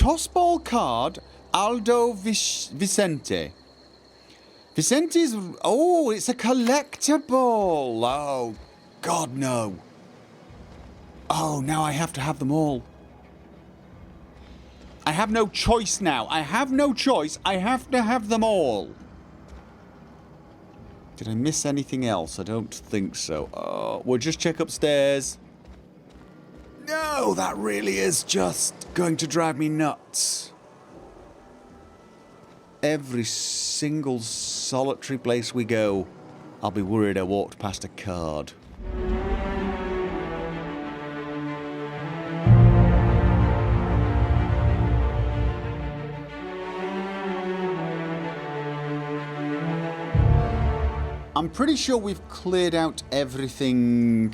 Tossball card, Aldo Vicente. Vicente's... Oh, it's a collectible. Oh, God, no. Oh, now I have to have them all. I have no choice now. I have no choice. I have to have them all. Did I miss anything else? I don't think so. Oh, we'll just check upstairs. No, that really is just going to drive me nuts. Every single solitary place we go, I'll be worried I walked past a card. I'm pretty sure we've cleared out everything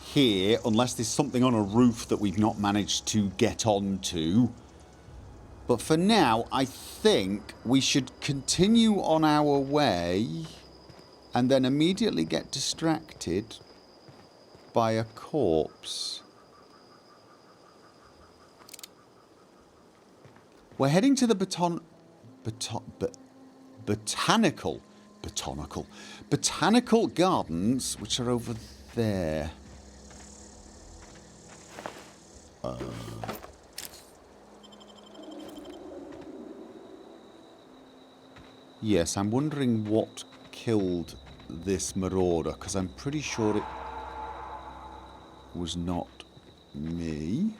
here, unless there's something on a roof that we've not managed to get onto. But for now, I think we should continue on our way and then immediately get distracted by a corpse. We're heading to the Botanical Gardens, which are over there. Yes, I'm wondering what killed this marauder, because I'm pretty sure it was not me.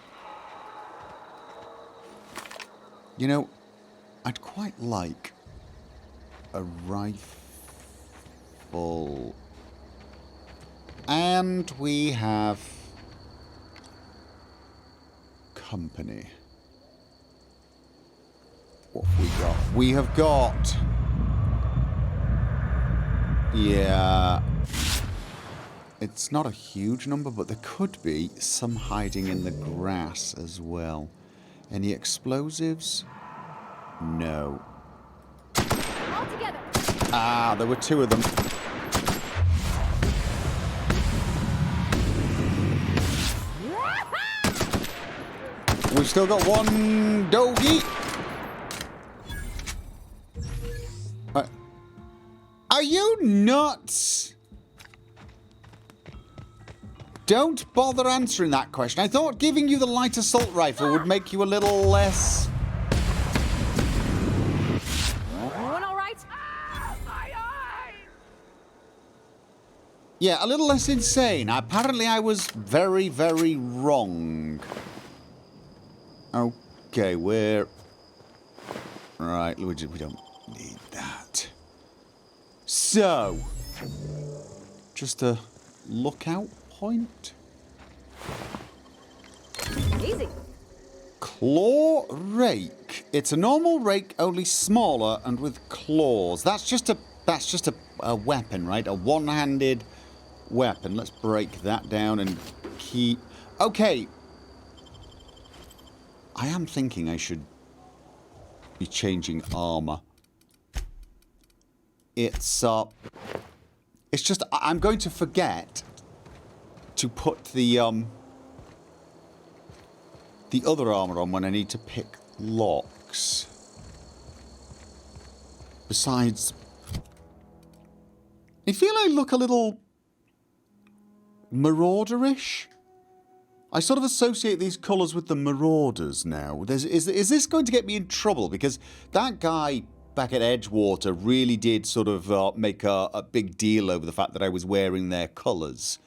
You know, I'd quite like a rifle. And we have company. What have we got? We have got... Yeah. It's not a huge number, but there could be some hiding in the grass as well. Any explosives? No. All together. Ah, there were two of them. We've still got one doggy. Are you nuts? Don't bother answering that question. I thought giving you the light assault rifle would make you a little less... Everyone all right? My eye! Yeah, a little less insane. Apparently I was very, very wrong. Okay, we're... Right, we don't need that. So, just a lookout point. Easy. Claw rake. It's a normal rake, only smaller and with claws. That's just a weapon, right? A one-handed weapon. Let's break that down and keep... Okay. I am thinking I should be changing armor. It's just I'm going to forget to put the other armor on when I need to pick locks. Besides, I feel I look a little marauderish. I sort of associate these colours with the marauders now. Is this going to get me in trouble? Because that guy back at Edgewater really did sort of make a big deal over the fact that I was wearing their colours.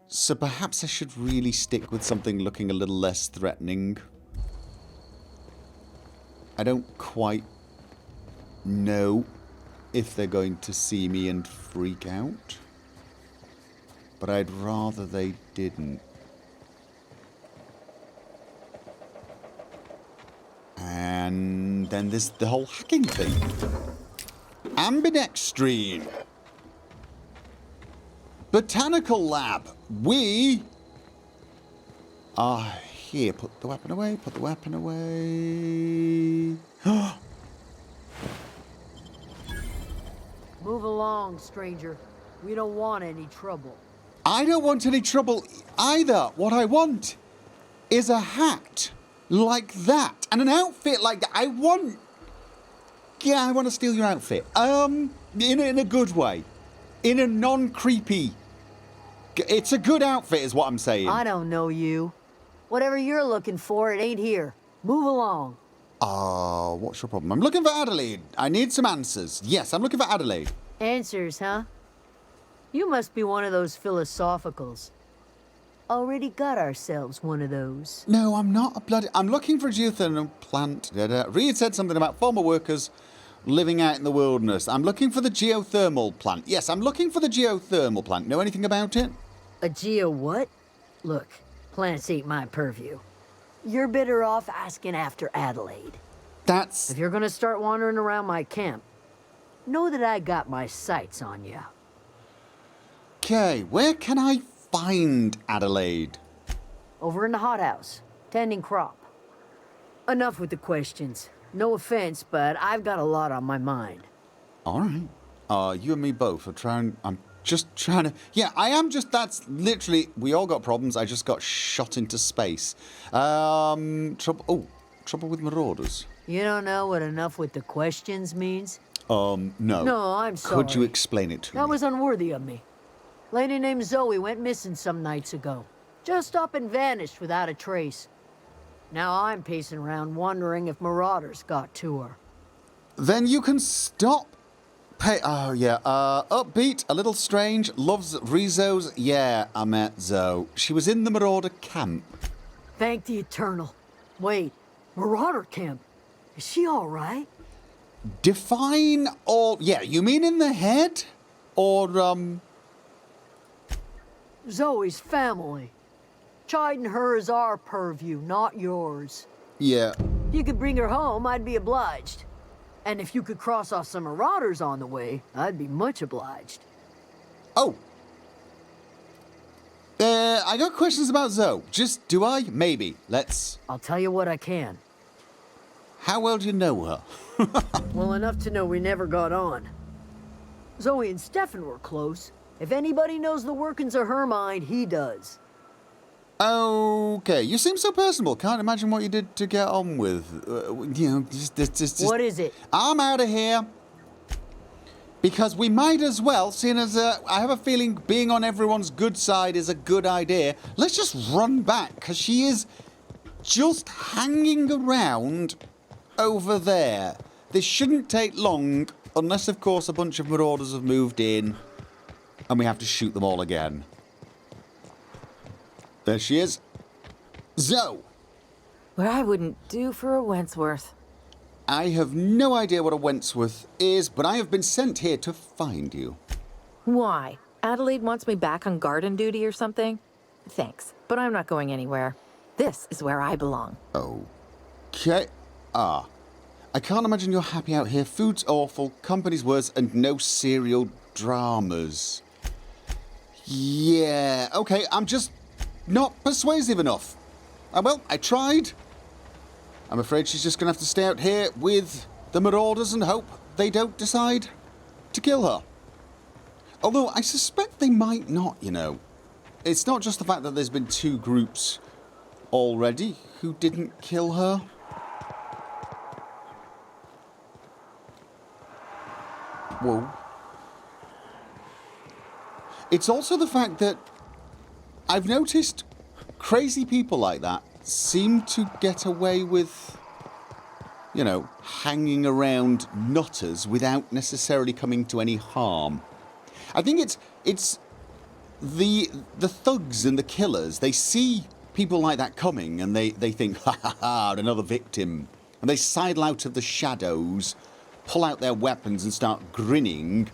So perhaps I should really stick with something looking a little less threatening. I don't quite know if they're going to see me and freak out. But I'd rather they didn't. And then there's the whole hacking thing. Ambidextrine. Botanical lab. We are here. Put the weapon away. Put the weapon away. Move along, stranger. We don't want any trouble. I don't want any trouble either. What I want is a hat. like that. And an outfit like that. I want to steal your outfit. In a good way. In a non-creepy. It's a good outfit is what I'm saying. I don't know you. Whatever you're looking for, it ain't here. Move along. What's your problem? I'm looking for Adelaide. I need some answers. Yes, I'm looking for Adelaide. Answers, huh? You must be one of those philosophicals. Already got ourselves one of those. No, I'm not a bloody... I'm looking for a geothermal plant. Reed said something about former workers living out in the wilderness. I'm looking for the geothermal plant. Yes, I'm looking for the geothermal plant. Know anything about it? A geo what? Look, plants ain't my purview. You're better off asking after Adelaide. That's... If you're gonna start wandering around my camp, know that I got my sights on you. Okay, where can I find Adelaide? Over in the hothouse, tending crop. Enough with the questions. No offense, but I've got a lot on my mind. All right. You and me both are trying... I'm just trying to... Yeah, I am just... That's literally... We all got problems. I just got shot into space. Trouble... Oh, trouble with marauders. You don't know what enough with the questions means? No. No, I'm sorry. Could you explain it to me? That was unworthy of me. Lady named Zoe went missing some nights ago. Just up and vanished without a trace. Now I'm pacing around wondering if marauders got to her. Then you can stop. Oh, yeah. Upbeat, a little strange, loves Rizos. Yeah, I met Zoe. She was in the marauder camp. Thank the Eternal. Wait, marauder camp? Is she all right? Define all... Yeah, you mean in the head? Or, Zoe's family. Chiding her is our purview, not yours. Yeah. If you could bring her home, I'd be obliged. And if you could cross off some marauders on the way, I'd be much obliged. Oh. I got questions about Zoe. Just, do I? Maybe. Let's... I'll tell you what I can. How well do you know her? Well, enough to know we never got on. Zoe and Stefan were close. If anybody knows the workings of her mind, he does. Okay, you seem so personable. Can't imagine what you did to get on with. Just... What is it? I'm out of here. Because we might as well, seeing as I have a feeling being on everyone's good side is a good idea. Let's just run back, because she is just hanging around over there. This shouldn't take long, unless, of course, a bunch of marauders have moved in, and we have to shoot them all again. There she is. Zoe! What I wouldn't do for a Wentworth. I have no idea what a Wentworth is, but I have been sent here to find you. Why? Adelaide wants me back on garden duty or something? Thanks, but I'm not going anywhere. This is where I belong. Okay. I can't imagine you're happy out here. Food's awful, company's worse, and no serial dramas. Yeah, okay, I'm just not persuasive enough. Well, I tried. I'm afraid she's just going to have to stay out here with the marauders and hope they don't decide to kill her. Although I suspect they might not, you know. It's not just the fact that there's been two groups already who didn't kill her. Whoa. It's also the fact that I've noticed crazy people like that seem to get away with, you know, hanging around nutters without necessarily coming to any harm. I think it's the thugs and the killers. They see people like that coming and they think, ha ha ha, another victim. And they sidle out of the shadows, pull out their weapons and start grinning.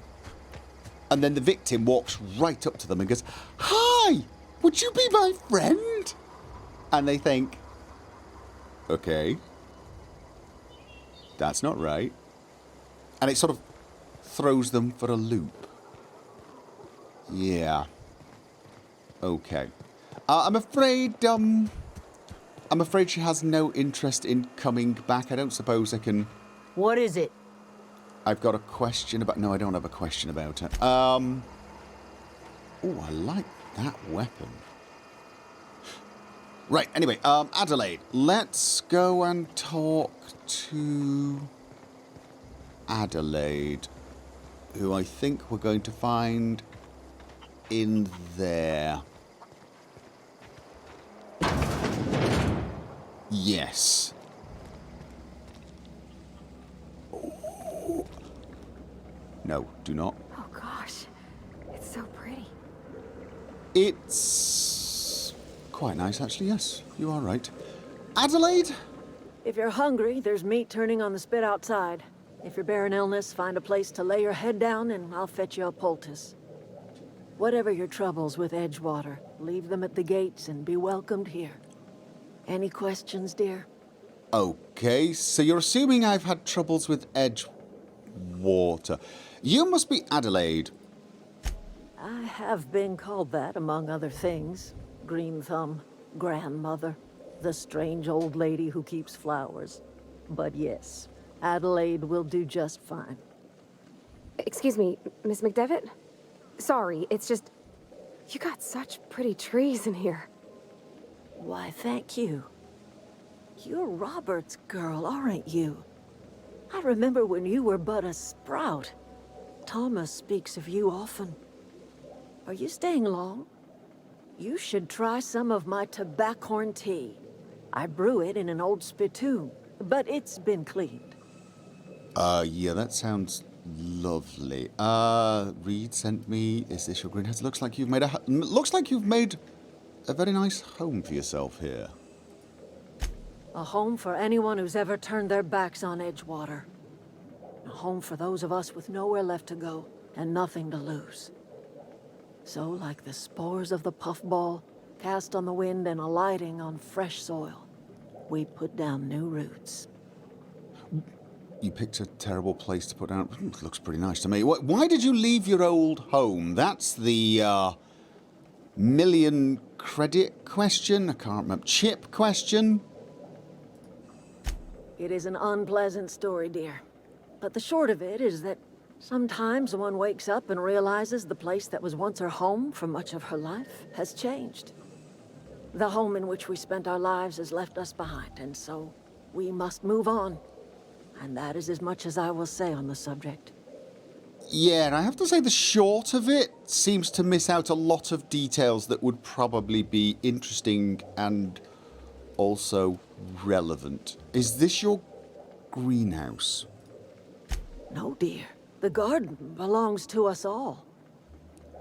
And then the victim walks right up to them and goes, "Hi, would you be my friend?" And they think, okay, that's not right. And it sort of throws them for a loop. Yeah. Okay. I'm afraid she has no interest in coming back. I don't suppose I can... What is it? I've got a question about... No, I don't have a question about her. Oh, I like that weapon. Right, anyway, Adelaide, let's go and talk to Adelaide, who I think we're going to find in there. Yes. Oh. No, do not. Oh gosh, it's so pretty. It's quite nice, actually, yes. You are right. Adelaide? If you're hungry, there's meat turning on the spit outside. If you're bearing illness, find a place to lay your head down and I'll fetch you a poultice. Whatever your troubles with Edgewater, leave them at the gates and be welcomed here. Any questions, dear? Okay, so you're assuming I've had troubles with Edgewater. You must be Adelaide. I have been called that, among other things. Green Thumb, grandmother, the strange old lady who keeps flowers. But yes, Adelaide will do just fine. Excuse me, Miss McDevitt? Sorry, it's just... You got such pretty trees in here. Why, thank you. You're Robert's girl, aren't you? I remember when you were but a sprout. Thomas speaks of you often. Are you staying long? You should try some of my tobaccorn tea. I brew it in an old spittoon, but it's been cleaned. Yeah, that sounds lovely. Reed sent me. Is this your greenhouse? Looks like you've made a very nice home for yourself here. A home for anyone who's ever turned their backs on Edgewater. A home for those of us with nowhere left to go and nothing to lose. So, like the spores of the puffball, cast on the wind and alighting on fresh soil, we put down new roots. You picked a terrible place to put down. Looks pretty nice to me. Why did you leave your old home? That's the million credit question. I can't remember. Chip question. It is an unpleasant story, dear. But the short of it is that sometimes one wakes up and realizes the place that was once her home for much of her life has changed. The home in which we spent our lives has left us behind, and so we must move on. And that is as much as I will say on the subject. Yeah, and I have to say the short of it seems to miss out a lot of details that would probably be interesting and also relevant. Is this your greenhouse? No, dear. The garden belongs to us all.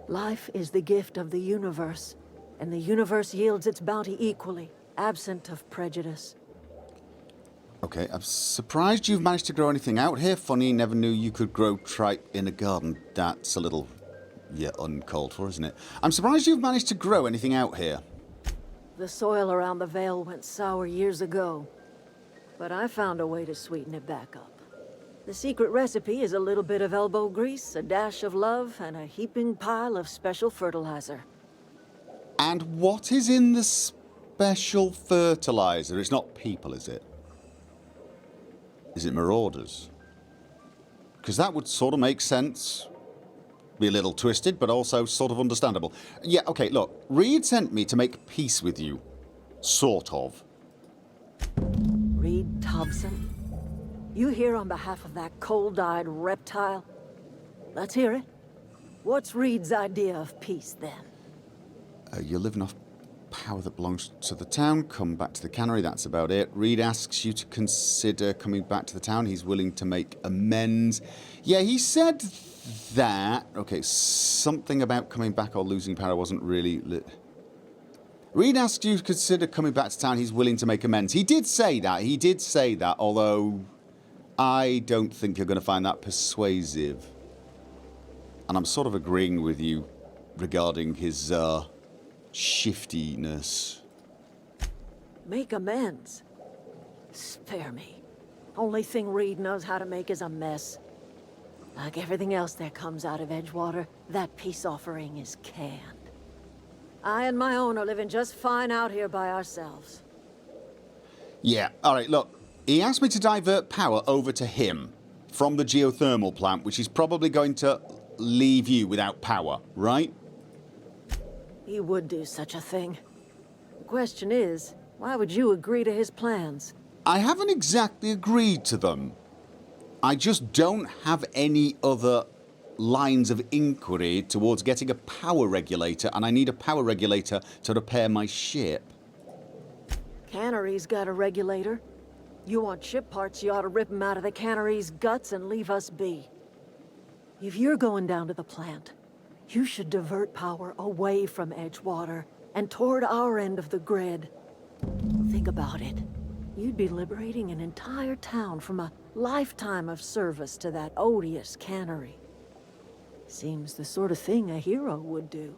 Life is the gift of the universe, and the universe yields its bounty equally, absent of prejudice. Okay, I'm surprised you've managed to grow anything out here. Funny, never knew you could grow tripe in a garden. That's a little, yeah, uncalled for, isn't it? I'm surprised you've managed to grow anything out here. The soil around the Vale went sour years ago, but I found a way to sweeten it back up. The secret recipe is a little bit of elbow grease, a dash of love, and a heaping pile of special fertilizer. And what is in the special fertilizer? It's not people, is it? Is it marauders? Because that would sort of make sense. Be a little twisted, but also sort of understandable. Yeah, okay, look. Reed sent me to make peace with you. Sort of. Reed Thompson? You here on behalf of that cold-eyed reptile? Let's hear it. What's Reed's idea of peace, then? You're living off power that belongs to the town. Come back to the cannery, that's about it. Reed asks you to consider coming back to the town. He's willing to make amends. Yeah, he said that. Okay, something about coming back or losing power wasn't really... Reed asks you to consider coming back to town. He's willing to make amends. He did say that, although I don't think you're going to find that persuasive. And I'm sort of agreeing with you regarding his, shiftiness. Make amends? Spare me. Only thing Reed knows how to make is a mess. Like everything else that comes out of Edgewater, that peace offering is canned. I and my own are living just fine out here by ourselves. Yeah, alright, look. He asked me to divert power over to him from the geothermal plant, which is probably going to leave you without power, right? He would do such a thing. The question is, Why would you agree to his plans? I haven't exactly agreed to them. I just don't have any other lines of inquiry towards getting a power regulator, and I need a power regulator to repair my ship. Cannery's got a regulator. You want ship parts, you ought to rip 'em out of the cannery's guts and leave us be. If you're going down to the plant, you should divert power away from Edgewater and toward our end of the grid. Think about it. You'd be liberating an entire town from a lifetime of service to that odious cannery. Seems the sort of thing a hero would do.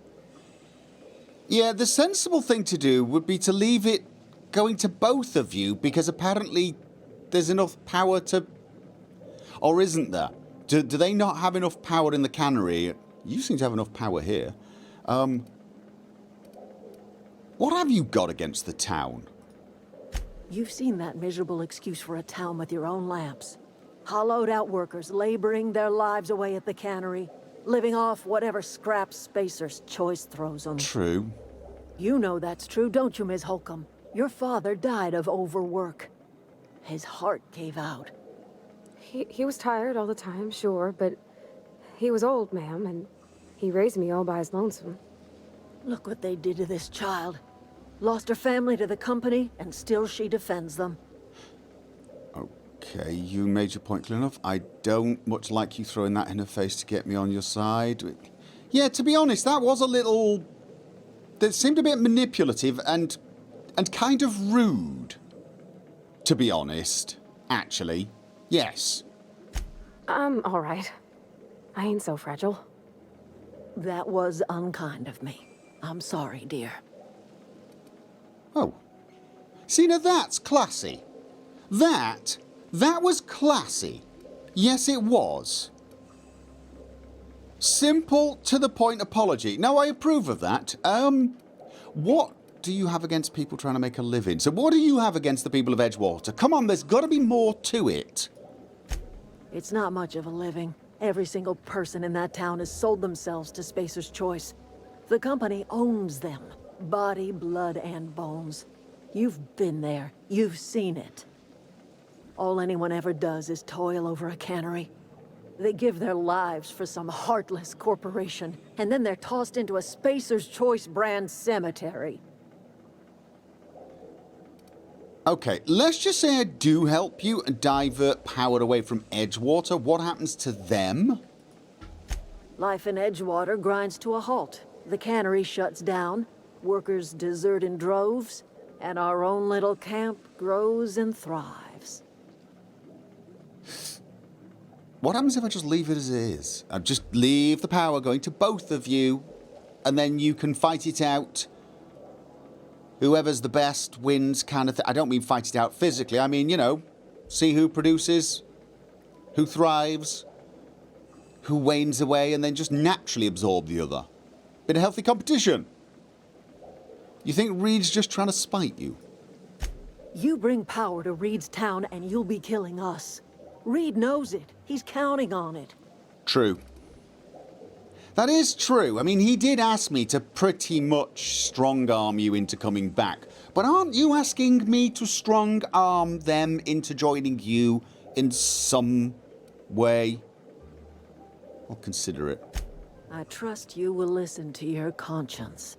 Yeah, the sensible thing to do would be to leave it going to both of you, because apparently there's enough power to... Or isn't there? Do they not have enough power in the cannery? You seem to have enough power here. What have you got against the town? You've seen that miserable excuse for a town with your own lamps. Hollowed out workers laboring their lives away at the cannery, living off whatever scraps Spacer's Choice throws them. True. You know that's true, don't you, Miss Holcomb? Your father died of overwork. His heart gave out. He was tired all the time, sure, but he was old, ma'am, and he raised me all by his lonesome. Look what they did to this child. Lost her family to the company, and still she defends them. Okay, you made your point clear enough. I don't much like you throwing that in her face to get me on your side. Yeah, to be honest, that was a little... That seemed a bit manipulative and kind of rude. To be honest, actually. Yes. I'm all right. I ain't so fragile. That was unkind of me. I'm sorry, dear. Oh. See, now that's classy. That was classy. Yes, it was. Simple, to the point apology. Now, I approve of that. What do you have against people trying to make a living? So what do you have against the people of Edgewater? Come on, there's got to be more to it. It's not much of a living. Every single person in that town has sold themselves to Spacer's Choice. The company owns them. Body, blood, and bones. You've been there. You've seen it. All anyone ever does is toil over a cannery. They give their lives for some heartless corporation, and then they're tossed into a Spacer's Choice brand cemetery. Okay, let's just say I do help you and divert power away from Edgewater. What happens to them? Life in Edgewater grinds to a halt. The cannery shuts down, workers desert in droves, and our own little camp grows and thrives. What happens if I just leave it as it is? I just leave the power going to both of you, and then you can fight it out. Whoever's the best wins kind of thing. I don't mean fight it out physically. I mean, you know, see who produces, who thrives, who wanes away, and then just naturally absorb the other. Bit of healthy competition. You think Reed's just trying to spite you? You bring power to Reed's town and you'll be killing us. Reed knows it. He's counting on it. True. That is true. I mean, he did ask me to pretty much strong-arm you into coming back. But aren't you asking me to strong-arm them into joining you in some way? I'll consider it. I trust you will listen to your conscience.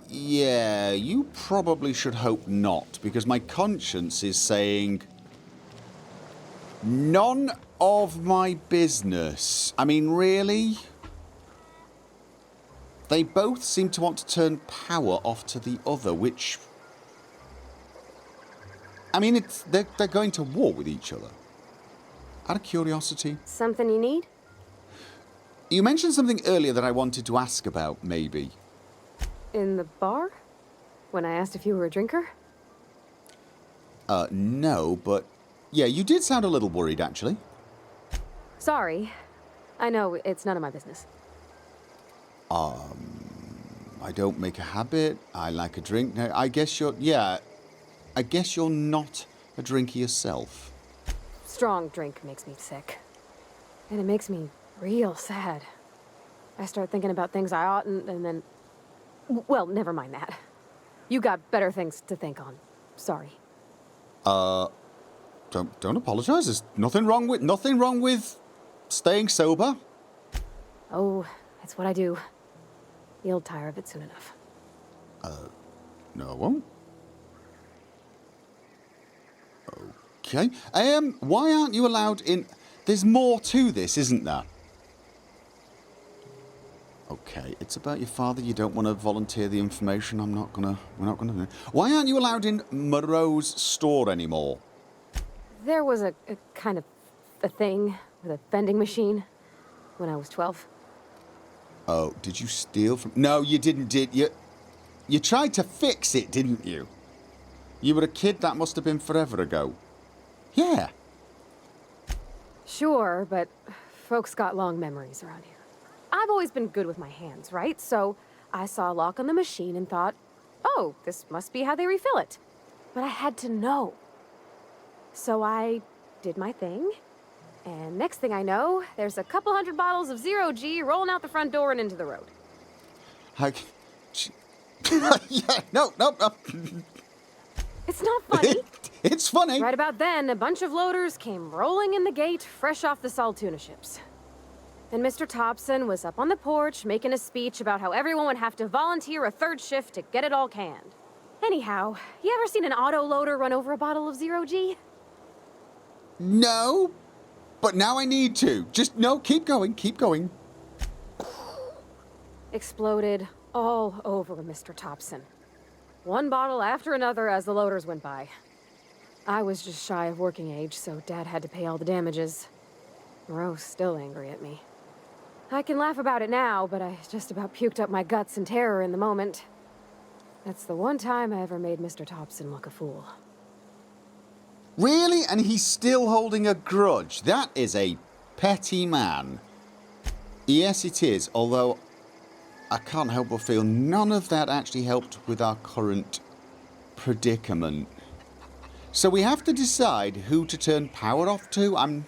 Yeah, you probably should hope not, because my conscience is saying... None of my business. I mean, really? They both seem to want to turn power off to the other, which... I mean, they're going to war with each other. Out of curiosity. Something you need? You mentioned something earlier that I wanted to ask about, maybe. In the bar? When I asked if you were a drinker? No, but... Yeah, you did sound a little worried, actually. Sorry. I know, it's none of my business. I don't make a habit. I like a drink. Now, I guess you're... Yeah. I guess you're not a drinker yourself. Strong drink makes me sick. And it makes me real sad. I start thinking about things I oughtn't, and then... Well, never mind that. You got better things to think on. Sorry. Don't apologise. There's nothing wrong with staying sober. Oh, it's what I do. You'll tire of it soon enough. No, I won't. Okay. Why aren't you allowed in? There's more to this, isn't there? Okay, it's about your father. You don't want to volunteer the information. We're not gonna. Why aren't you allowed in Moreau's store anymore? There was a kind of a thing with a vending machine when I was 12. Oh, did you steal from? No, you didn't, did you? You tried to fix it, didn't you? You were a kid. That must have been forever ago. Yeah. Sure, but folks got long memories around here. I've always been good with my hands, right? So I saw a lock on the machine and thought, oh, this must be how they refill it. But I had to know. So I did my thing, and next thing I know, there's a couple hundred bottles of 0G rolling out the front door and into the road. Yeah, no. It's not funny. It's funny. Right about then, a bunch of loaders came rolling in the gate, fresh off the Saltuna ships. And Mr. Thompson was up on the porch making a speech about how everyone would have to volunteer a third shift to get it all canned. Anyhow, you ever seen an auto loader run over a bottle of 0G? No, but now I need to. No, keep going. Exploded all over Mr. Thompson. One bottle after another as the loaders went by. I was just shy of working age, so Dad had to pay all the damages. Moreau's still angry at me. I can laugh about it now, but I just about puked up my guts in terror in the moment. That's the one time I ever made Mr. Thompson look a fool. Really? And he's still holding a grudge? That is a petty man. Yes, it is, although I can't help but feel none of that actually helped with our current predicament. So we have to decide who to turn power off to. I'm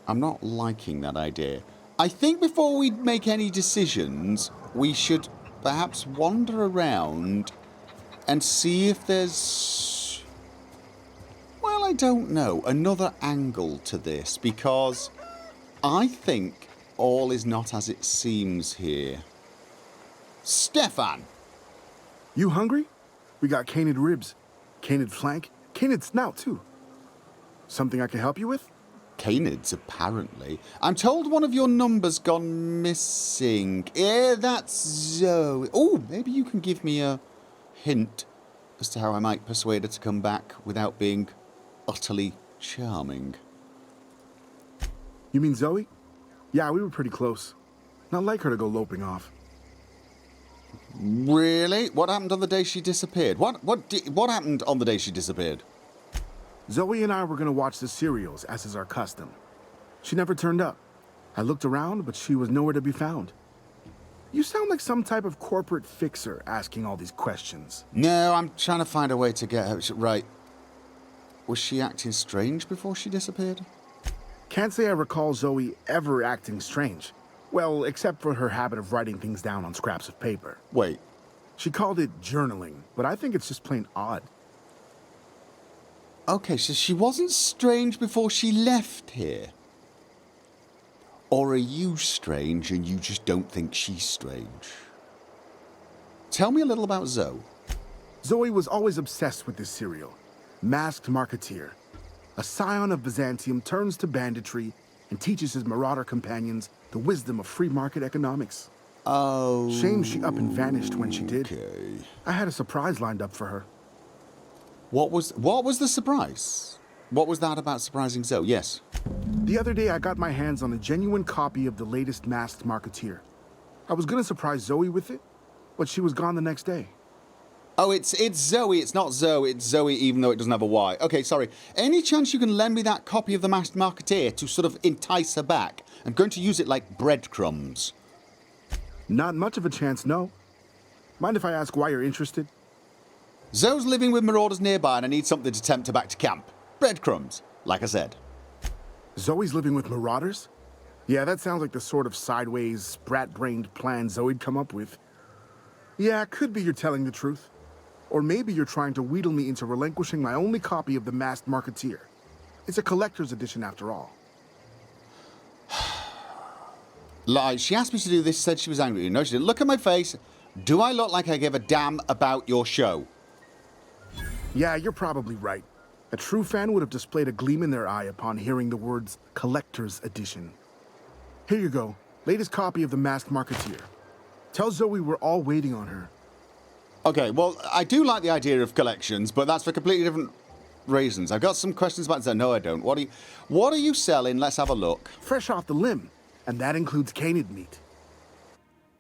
not liking that idea. I think before we make any decisions, we should perhaps wander around and see if there's, well, I don't know, another angle to this, because I think all is not as it seems here. Stefan! You hungry? We got canid ribs, canid flank, canid snout too. Something I can help you with? Canids, apparently. I'm told one of your numbers gone missing. Yeah, that's Zoe. Oh, maybe you can give me a hint as to how I might persuade her to come back without being utterly charming. You mean Zoe? Yeah, we were pretty close. Not like her to go loping off. Really? What happened on the day she disappeared? What happened on the day she disappeared? Zoe and I were gonna watch the serials, as is our custom. She never turned up. I looked around, but she was nowhere to be found. You sound like some type of corporate fixer asking all these questions. No, I'm trying to find a way to get her right. Was she acting strange before she disappeared? Can't say I recall Zoe ever acting strange. Well, except for her habit of writing things down on scraps of paper. Wait. She called it journaling, but I think it's just plain odd. Okay, so she wasn't strange before she left here. Or are you strange and you just don't think she's strange? Tell me a little about Zoe. Zoe was always obsessed with this serial. Masked Marketeer. A scion of Byzantium turns to banditry and teaches his marauder companions the wisdom of free market economics. Oh. Shame she up and vanished when she did. Okay. I had a surprise lined up for her. What was the surprise? What was that about surprising Zoe? Yes. The other day I got my hands on a genuine copy of the latest Masked Marketeer. I was gonna surprise Zoe with it, but she was gone the next day. Oh, it's Zoe. It's not Zoe. It's Zoe, even though it doesn't have a Y. Okay, sorry. Any chance you can lend me that copy of the Masked Marketeer to sort of entice her back? I'm going to use it like breadcrumbs. Not much of a chance, no. Mind if I ask why you're interested? Zoe's living with marauders nearby and I need something to tempt her back to camp. Breadcrumbs, like I said. Zoe's living with marauders? Yeah, that sounds like the sort of sideways, sprat-brained plan Zoe'd come up with. Yeah, it could be you're telling the truth. Or maybe you're trying to wheedle me into relinquishing my only copy of The Masked Marketeer. It's a collector's edition after all. Like, she asked me to do this, said she was angry. No, she didn't. Look at my face. Do I look like I give a damn about your show? Yeah, you're probably right. A true fan would have displayed a gleam in their eye upon hearing the words collector's edition. Here you go. Latest copy of The Masked Marketeer. Tell Zoe we're all waiting on her. Okay, well, I do like the idea of collections, but that's for completely different reasons. I've got some questions about that. No, I don't. What are you selling? Let's have a look. Fresh off the limb. And that includes canid meat.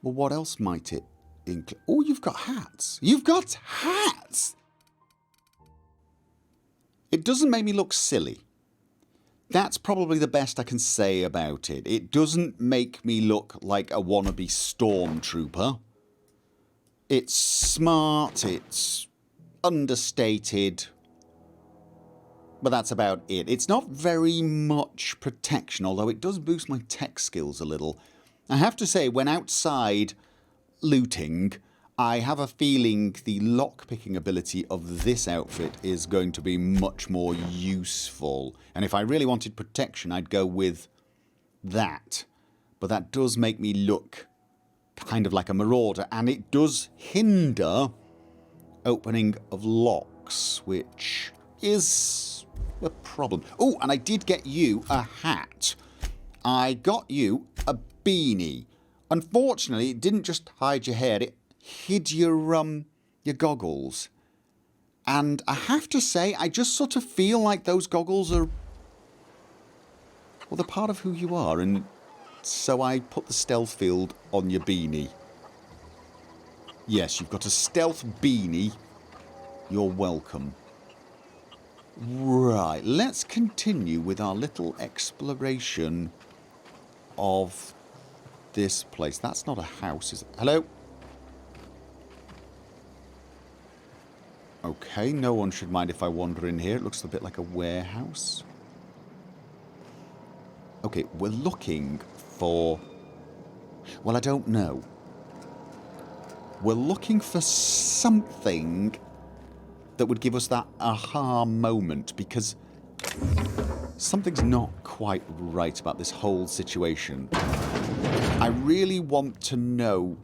Well, what else might it include? Oh, you've got hats. You've got hats! It doesn't make me look silly. That's probably the best I can say about it. It doesn't make me look like a wannabe stormtrooper. It's smart, it's understated, but that's about it. It's not very much protection, although it does boost my tech skills a little. I have to say, when outside looting, I have a feeling the lockpicking ability of this outfit is going to be much more useful. And if I really wanted protection, I'd go with that. But that does make me look kind of like a marauder, and it does hinder opening of locks, which is a problem. Oh, and I did get you a hat. I got you a beanie. Unfortunately, it didn't just hide your hair, it hid your goggles. And I have to say, I just sort of feel like those goggles are, well, they're part of who you are, and so I put the stealth field on your beanie. Yes, you've got a stealth beanie. You're welcome. Right, let's continue with our little exploration of this place. That's not a house, is it? Hello? Okay, no one should mind if I wander in here. It looks a bit like a warehouse. Okay, we're looking for... well, I don't know. We're looking for something that would give us that aha moment, because something's not quite right about this whole situation. I really want to know,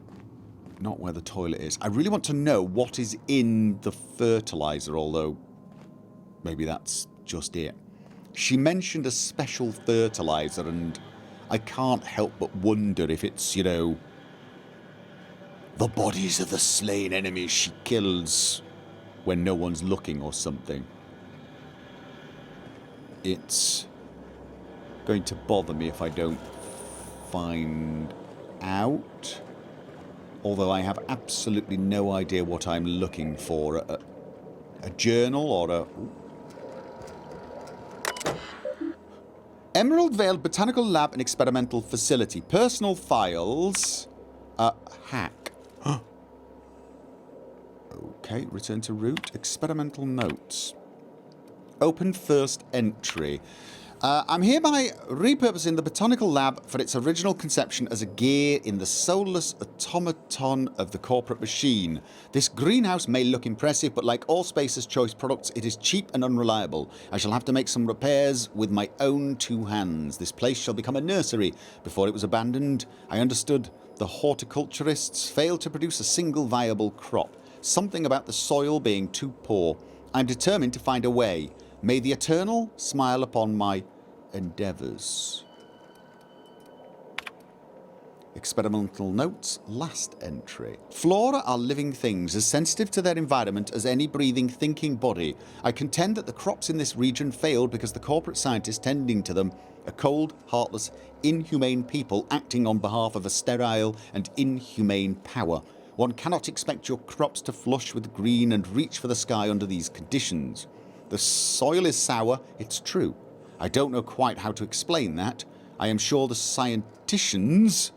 not where the toilet is, I really want to know what is in the fertilizer, although maybe that's just it. She mentioned a special fertilizer, and I can't help but wonder if it's, you know, the bodies of the slain enemies she kills when no one's looking or something. It's going to bother me if I don't find out. Although I have absolutely no idea what I'm looking for. A journal or a... Emerald Vale Botanical Lab and Experimental Facility. Personal files. Hack. Okay, return to route. Experimental notes. Open first entry. I'm hereby repurposing the Botanical Lab for its original conception as a gear in the soulless automaton of the corporate machine. This greenhouse may look impressive, but like all Spacer's Choice products, it is cheap and unreliable. I shall have to make some repairs with my own two hands. This place shall become a nursery. Before it was abandoned, I understood the horticulturists failed to produce a single viable crop. Something about the soil being too poor. I'm determined to find a way. May the Eternal smile upon my endeavours. Experimental notes, last entry. Flora are living things, as sensitive to their environment as any breathing, thinking body. I contend that the crops in this region failed because the corporate scientists tending to them are cold, heartless, inhumane people acting on behalf of a sterile and inhumane power. One cannot expect your crops to flush with green and reach for the sky under these conditions. The soil is sour, it's true. I don't know quite how to explain that. I am sure the scienticians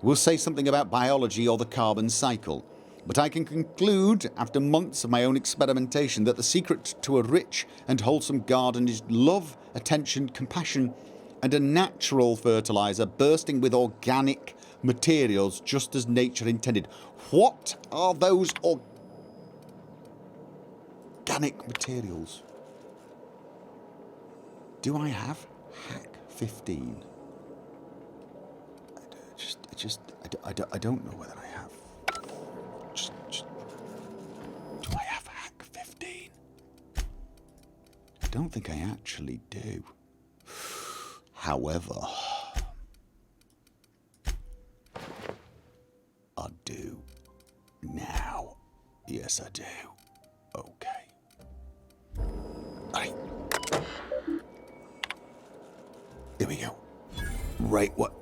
will say something about biology or the carbon cycle. But I can conclude, after months of my own experimentation, that the secret to a rich and wholesome garden is love, attention, compassion, and a natural fertilizer bursting with organic materials just as nature intended. What are those organic materials? Do I have hack 15? I don't know whether I have. Do I have hack 15? I don't think I actually do. However, I do now. Yes, I do. Okay. Right. Here we go. Right, what?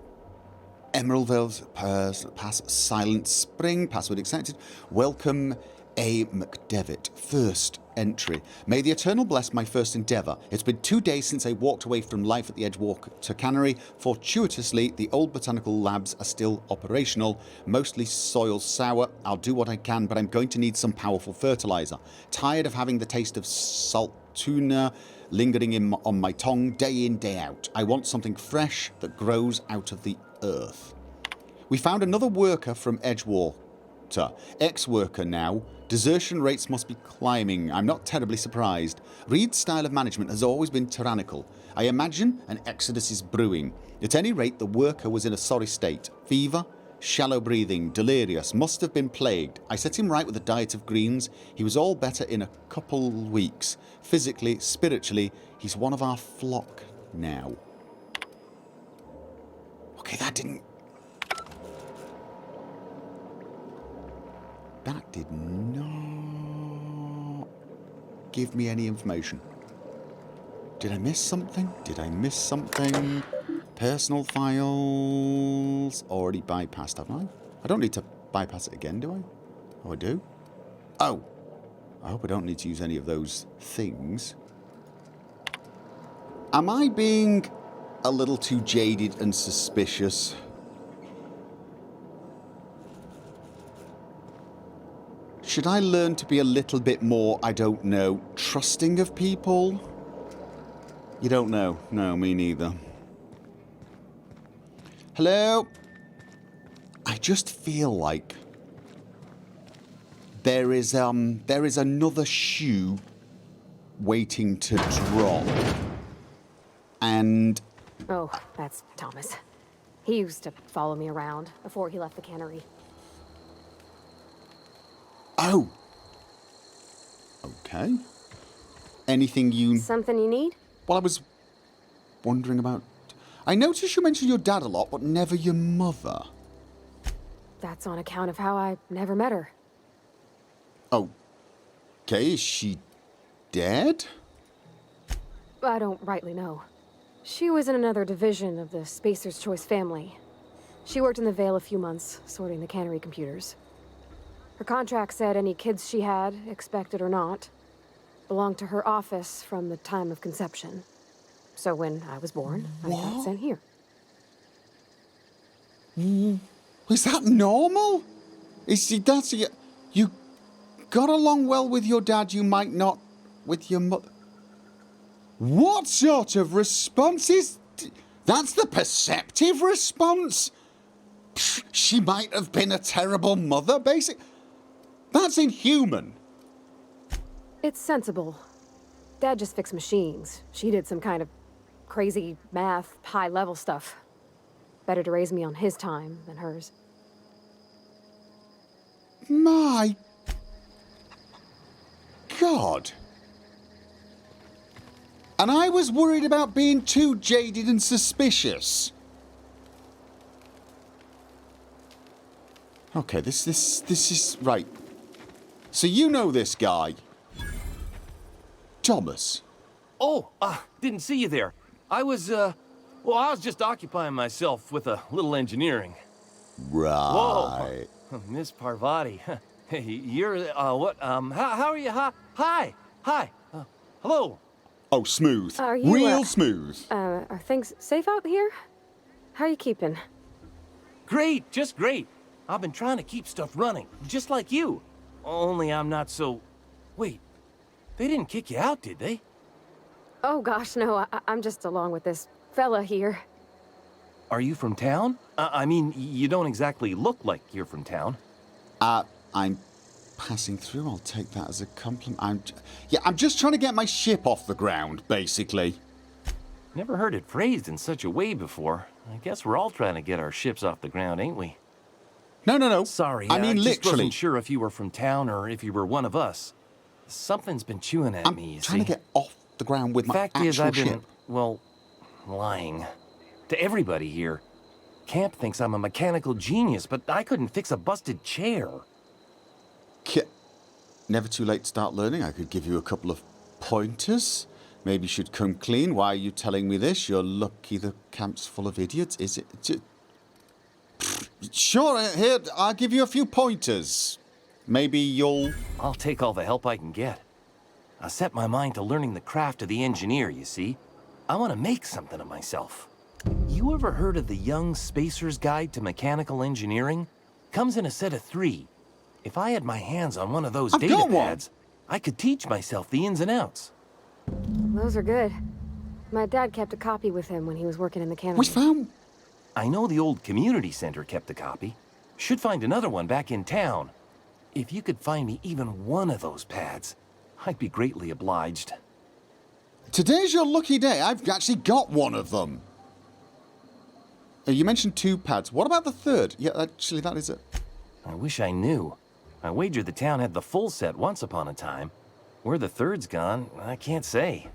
Emerald Veils, pass, Silent Spring, password accepted. Welcome, A. McDevitt. First entry. May the Eternal bless my first endeavour. It's been 2 days since I walked away from life at the Edgewater Cannery. Fortuitously, the old botanical labs are still operational. Mostly soil sour. I'll do what I can, but I'm going to need some powerful fertilizer. Tired of having the taste of salt tuna lingering on my tongue day in, day out. I want something fresh that grows out of the earth. We found another worker from Edgewater. Ex-worker now. Desertion rates must be climbing. I'm not terribly surprised. Reed's style of management has always been tyrannical. I imagine an exodus is brewing. At any rate, the worker was in a sorry state. Fever, shallow breathing, delirious, must have been plagued. I set him right with a diet of greens. He was all better in a couple weeks. Physically, spiritually, he's one of our flock now. Okay, that did not give me any information. Did I miss something? Personal files. Already bypassed, haven't I? I don't need to bypass it again, do I? Oh, I do? Oh. I hope I don't need to use any of those things. Am I being a little too jaded and suspicious? Should I learn to be a little bit more, I don't know, trusting of people? You don't know. No, me neither. Hello? I just feel like there is another shoe waiting to drop. And Oh, that's Thomas. He used to follow me around before he left the cannery. oh. Okay. Anything you... Something you need? Well, I was wondering about... I noticed you mentioned your dad a lot, but never your mother. That's on account of how I never met her. Okay, is she dead? I don't rightly know. She was in another division of the Spacer's Choice family. She worked in the Vale a few months, sorting the cannery computers. Her contract said any kids she had, expected or not, belonged to her office from the time of conception. So when I was born, I got sent here. Is that normal? You got along well with your dad, you might not with your mother. What sort of response is... That's the perceptive response? Pfft, she might have been a terrible mother, basically. That's inhuman. It's sensible. Dad just fixed machines. She did some kind of crazy math, high-level stuff. Better to raise me on his time than hers. My God. And I was worried about being too jaded and suspicious. Okay, this is... Right. So you know this guy. Thomas. Oh, didn't see you there. I was just occupying myself with a little engineering. Right. Whoa, Miss Parvati. Hey, you're, what, how are you? Hi. Hello. Oh, smooth. Are you, Real smooth. Are things safe out here? How are you keeping? Great, just great. I've been trying to keep stuff running, just like you. Only I'm not so... Wait, they didn't kick you out, did they? Oh gosh, no, I'm just along with this fella here. Are you from town? I mean, you don't exactly look like you're from town. I'm passing through. I'll take that as a compliment. I'm just trying to get my ship off the ground, basically. Never heard it phrased in such a way before. I guess we're all trying to get our ships off the ground, ain't we? No. Sorry, I mean, just literally. wasn't sure if you were from town or if you were one of us. Something's been chewing at me, you trying see. to get off the ground with my Fact actual is, I've been, ship. well, lying. To everybody here. Camp thinks I'm a mechanical genius, but I couldn't fix a busted chair. Never too late to start learning. I could give you a couple of pointers. Maybe you should come clean. Why are you telling me this? You're lucky the camp's full of idiots. Is it? Sure, here, I'll give you a few pointers. Maybe you'll... I'll take all the help I can get. I set my mind to learning the craft of the engineer, you see. I want to make something of myself. You ever heard of the Young Spacer's Guide to Mechanical Engineering? Comes in a set of 3. If I had my hands on one of those I've data got one. pads, I could teach myself the ins and outs. Those are good. My dad kept a copy with him when he was working in the cannery. We found... I know the old community center kept a copy. Should find another one back in town. If you could find me even one of those pads, I'd be greatly obliged. Today's your lucky day. I've actually got one of them. You mentioned 2 pads. What about the 3rd? Yeah, actually, that is it. I wish I knew. I wager the town had the full set once upon a time. Where the 3rd's gone, I can't say.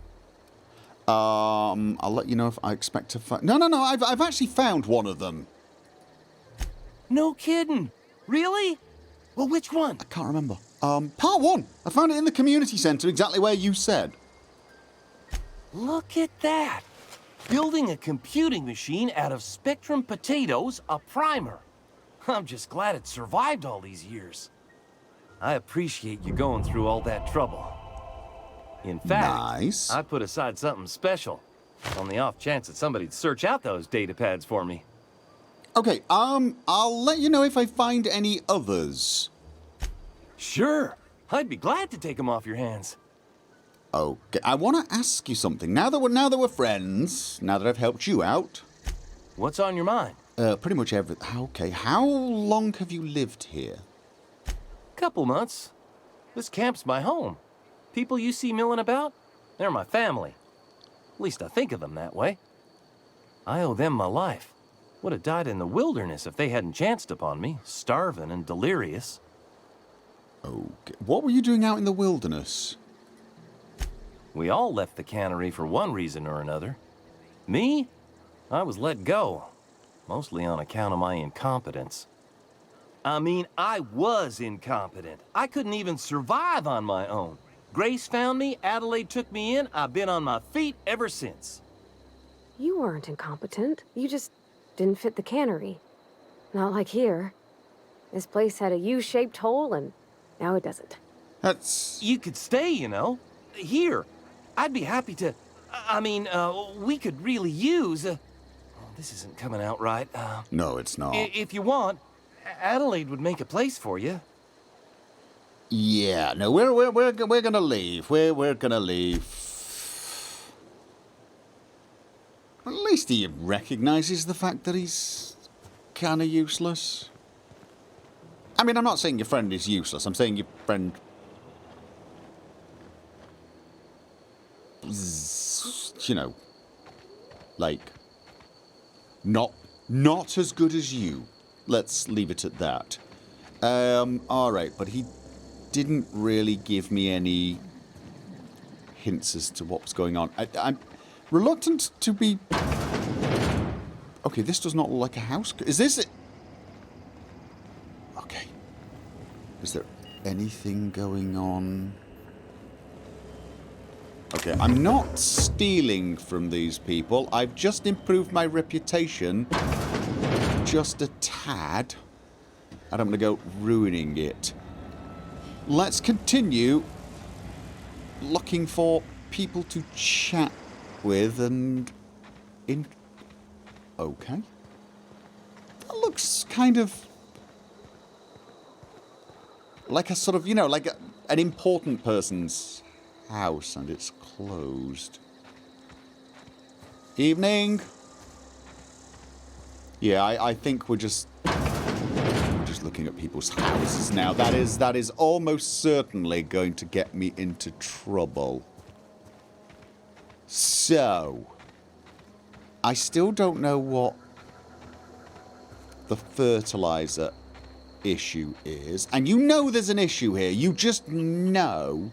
I'll let you know if I expect to find... No, I've actually found one of them. No kidding. Really? Well, which one? I can't remember. Part 1. I found it in the community centre, exactly where you said. Look at that. Building a computing machine out of Spectrum potatoes, a primer. I'm just glad it survived all these years. I appreciate you going through all that trouble. In fact, Nice. I put aside something special, on the off chance that somebody'd search out those data pads for me. Okay, I'll let you know if I find any others. Sure, I'd be glad to take them off your hands. Okay, I want to ask you something. Now that we're friends, now that I've helped you out, What's on your mind? pretty much everything. Okay, how long have you lived here? Couple months. This camp's my home. People you see milling about, they're my family. At least I think of them that way. I owe them my life. Would have died in the wilderness if they hadn't chanced upon me, starving and delirious. Okay, what were you doing out in the wilderness? We all left the cannery for one reason or another. Me? I was let go, mostly on account of my incompetence. I mean, I was incompetent. I couldn't even survive on my own. Grace found me, Adelaide took me in, I've been on my feet ever since. You weren't incompetent. You just didn't fit the cannery. Not like here. This place had a U-shaped hole, and now it doesn't. That's... You could stay, you know. Here. I'd be happy to... I mean, we could really use... oh, this isn't coming out right. No, it's not. If you want, Adelaide would make a place for you. Yeah, no, we're gonna leave. We're gonna leave. At least he recognizes the fact that he's kind of useless. I mean, I'm not saying your friend is useless. I'm saying your friend... you know, like, not as good as you. Let's leave it at that. Alright, but he didn't really give me any hints as to what was going on. I'm reluctant to be... Okay, this does not look like a house. Is this it? Okay. Is there anything going on? Okay, I'm not stealing from these people. I've just improved my reputation just a tad. And I'm going to go ruining it. Let's continue looking for people to chat with and... Okay. That looks kind of... like a sort of, you know, like an important person's house, and it's closed. Evening. Yeah, I think we're just looking at people's houses now. That is almost certainly going to get me into trouble. So, I still don't know what the fertilizer issue is. And you know there's an issue here. You just know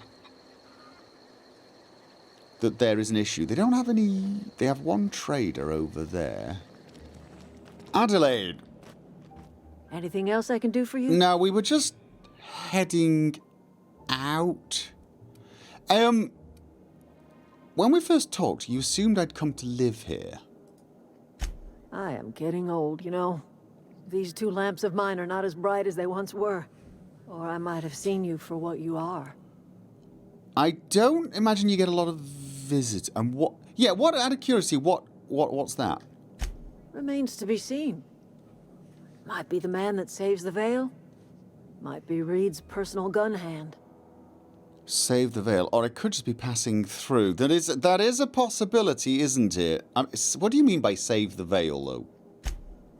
that there is an issue. They don't have any... They have one trader over there. Adelaide! Anything else I can do for you? No, we were just heading out. When we first talked, you assumed I'd come to live here. I am getting old, you know. These two lamps of mine are not as bright as they once were. Or I might have seen you for what you are. I don't imagine you get a lot of visits. And what... Yeah, what, out of curiosity, what's that? Remains to be seen. Might be the man that saves the Vale. Might be Reed's personal gun hand. Save the Vale. Or it could just be passing through. That is a possibility, isn't it? What do you mean by save the Vale, though?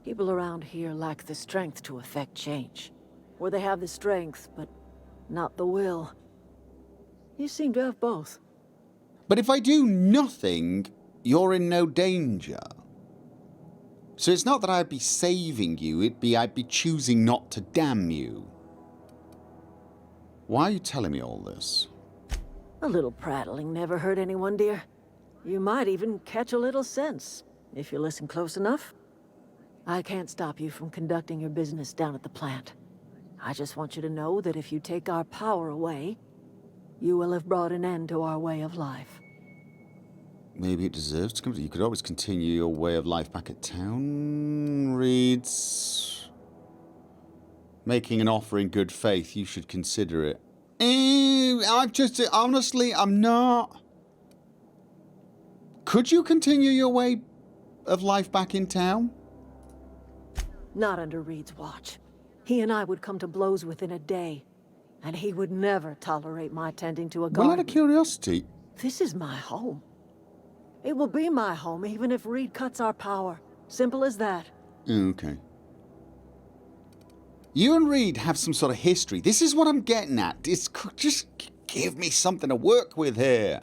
People around here lack the strength to effect change. Or they have the strength, but not the will. You seem to have both. But if I do nothing, you're in no danger. So it's not that I'd be saving you, I'd be choosing not to damn you. Why are you telling me all this? A little prattling never hurt anyone, dear. You might even catch a little sense, if you listen close enough. I can't stop you from conducting your business down at the plant. I just want you to know that if you take our power away, you will have brought an end to our way of life. Maybe it deserves to come. You could always continue your way of life back at town. Reads... Making an offer in good faith, you should consider it. Honestly, I'm not. Could you continue your way of life back in town? Not under Reed's watch. He and I would come to blows within a day, and he would never tolerate my tending to a garden. Well, out of curiosity... This is my home. It will be my home even if Reed cuts our power. Simple as that. Okay. You and Reed have some sort of history. This is what I'm getting at. Just give me something to work with here.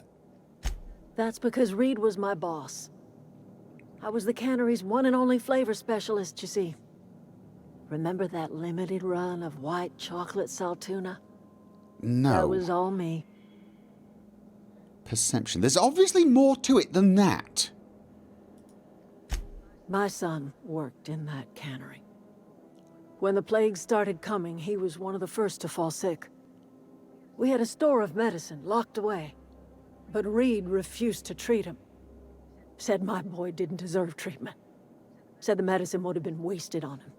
That's because Reed was my boss. I was the cannery's one and only flavor specialist, you see. Remember that limited run of white chocolate saltuna? No. That was all me. Perception. There's obviously more to it than that. My son worked in that cannery. When the plague started coming, he was one of the first to fall sick. We had a store of medicine locked away, but Reed refused to treat him. Said my boy didn't deserve treatment. Said the medicine would have been wasted on him.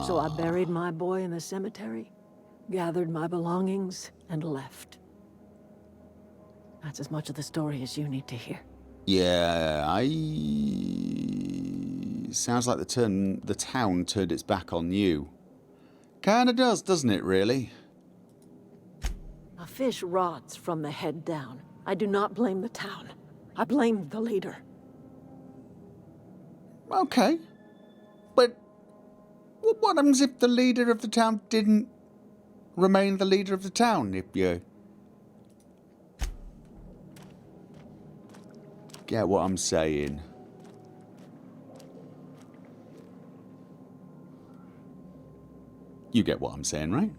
So I buried my boy in the cemetery, gathered my belongings, and left. That's as much of the story as you need to hear. Yeah, sounds like the town turned its back on you. Kinda does, doesn't it, really? A fish rots from the head down. I do not blame the town. I blame the leader. Okay. But what happens if the leader of the town didn't remain the leader of the town, if you get what I'm saying? You get what I'm saying, right?